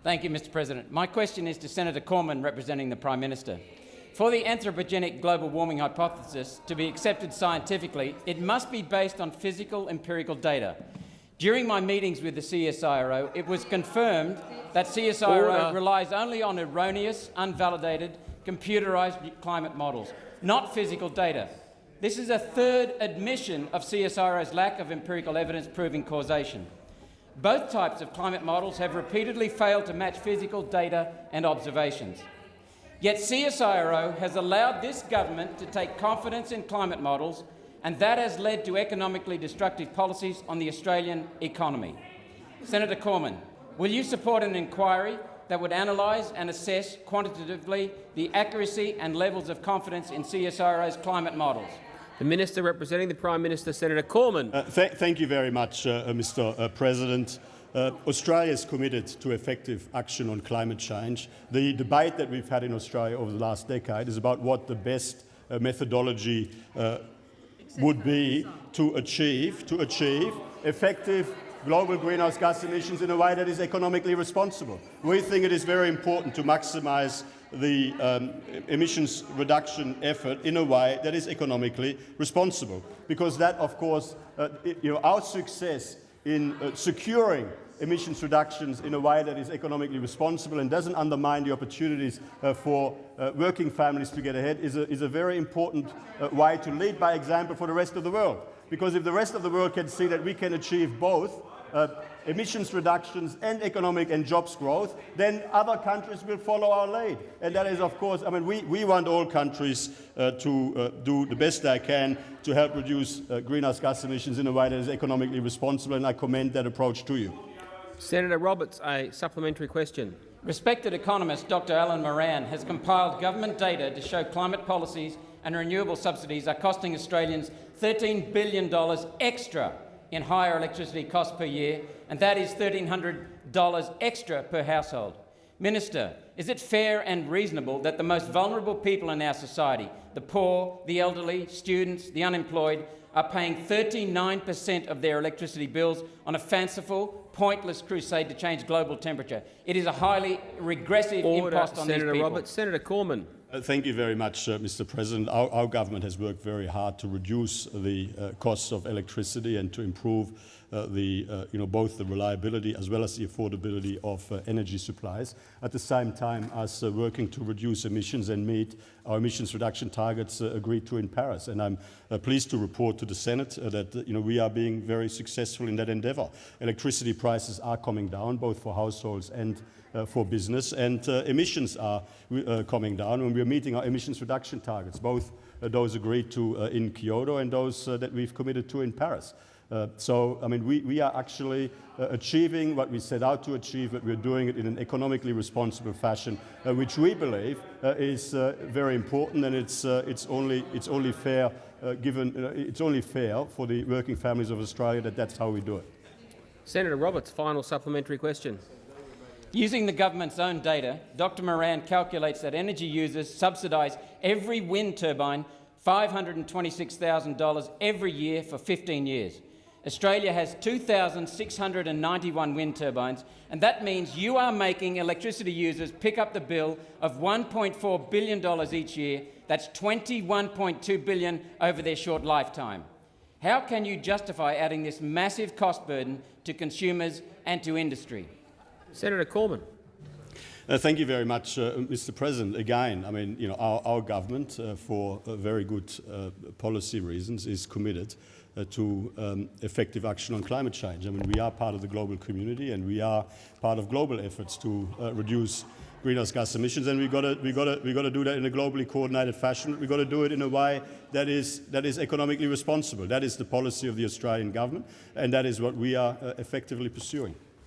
Thank you, Mr. President. My question is to Senator Corman, representing the Prime Minister. For the anthropogenic global warming hypothesis to be accepted scientifically, it must be based on physical empirical data. During my meetings with the CSIRO, it was confirmed that CSIRO relies only on erroneous, unvalidated, computerised climate models, not physical data. This is a third admission of CSIRO's lack of empirical evidence proving causation. Both types of climate models have repeatedly failed to match physical data and observations. Yet CSIRO has allowed this government to take confidence in climate models, and that has led to economically destructive policies on the Australian economy. Senator Corman, will you support an inquiry that would analyse and assess quantitatively the accuracy and levels of confidence in CSIRO's climate models? The Minister representing the Prime Minister, Senator Corman. Thank you very much, Mr. President. Australia is committed to effective action on climate change. The debate that we've had in Australia over the last decade is about what the best methodology would be to achieve effective global greenhouse gas emissions in a way that is economically responsible. We think it is very important to maximise the emissions reduction effort in a way that is economically responsible, because that, of course, our success in securing emissions reductions in a way that is economically responsible and doesn't undermine the opportunities for working families to get ahead is a very important way to lead by example for the rest of the world. Because if the rest of the world can see that we can achieve both emissions reductions and economic and jobs growth, then other countries will follow our lead. And that is, of course, we want all countries to do the best they can to help reduce greenhouse gas emissions in a way that is economically responsible, and I commend that approach to you. Senator Roberts, a supplementary question. Respected economist Dr. Alan Moran has compiled government data to show climate policies and renewable subsidies are costing Australians $13 billion extra in higher electricity costs per year, and that is $1,300 extra per household. Minister, is it fair and reasonable that the most vulnerable people in our society, the poor, the elderly, students, the unemployed, are paying 39% of their electricity bills on a fanciful, pointless crusade to change global temperature? It is a highly regressive impost on these people. Senator Roberts. Senator Corman. Thank you very much, Mr. President. Our government has worked very hard to reduce the costs of electricity and to improve both the reliability as well as the affordability of energy supplies. At the same time as working to reduce emissions and meet our emissions reduction targets agreed to in Paris. And I'm pleased to report to the Senate that we are being very successful in that endeavour. Electricity prices are coming down, both for households and for business, and emissions are coming down, and we're meeting our emissions reduction targets, both those agreed to in Kyoto and those that we've committed to in Paris. We are actually achieving what we set out to achieve, but we're doing it in an economically responsible fashion, which we believe is very important, and it's only fair for the working families of Australia that that's how we do it. Senator Roberts, final supplementary question. Using the government's own data, Dr. Moran calculates that energy users subsidise every wind turbine $526,000 every year for 15 years. Australia has 2,691 wind turbines, and that means you are making electricity users pick up the bill of $1.4 billion each year. That's $21.2 billion over their short lifetime. How can you justify adding this massive cost burden to consumers and to industry? Senator Corman. Thank you very much, Mr. President. Again, our government, for very good policy reasons, is committed to effective action on climate change. We are part of the global community, and we are part of global efforts to reduce greenhouse gas emissions, and we've got to do that in a globally coordinated fashion. We've got to do it in a way that is economically responsible. That is the policy of the Australian government, and that is what we are effectively pursuing.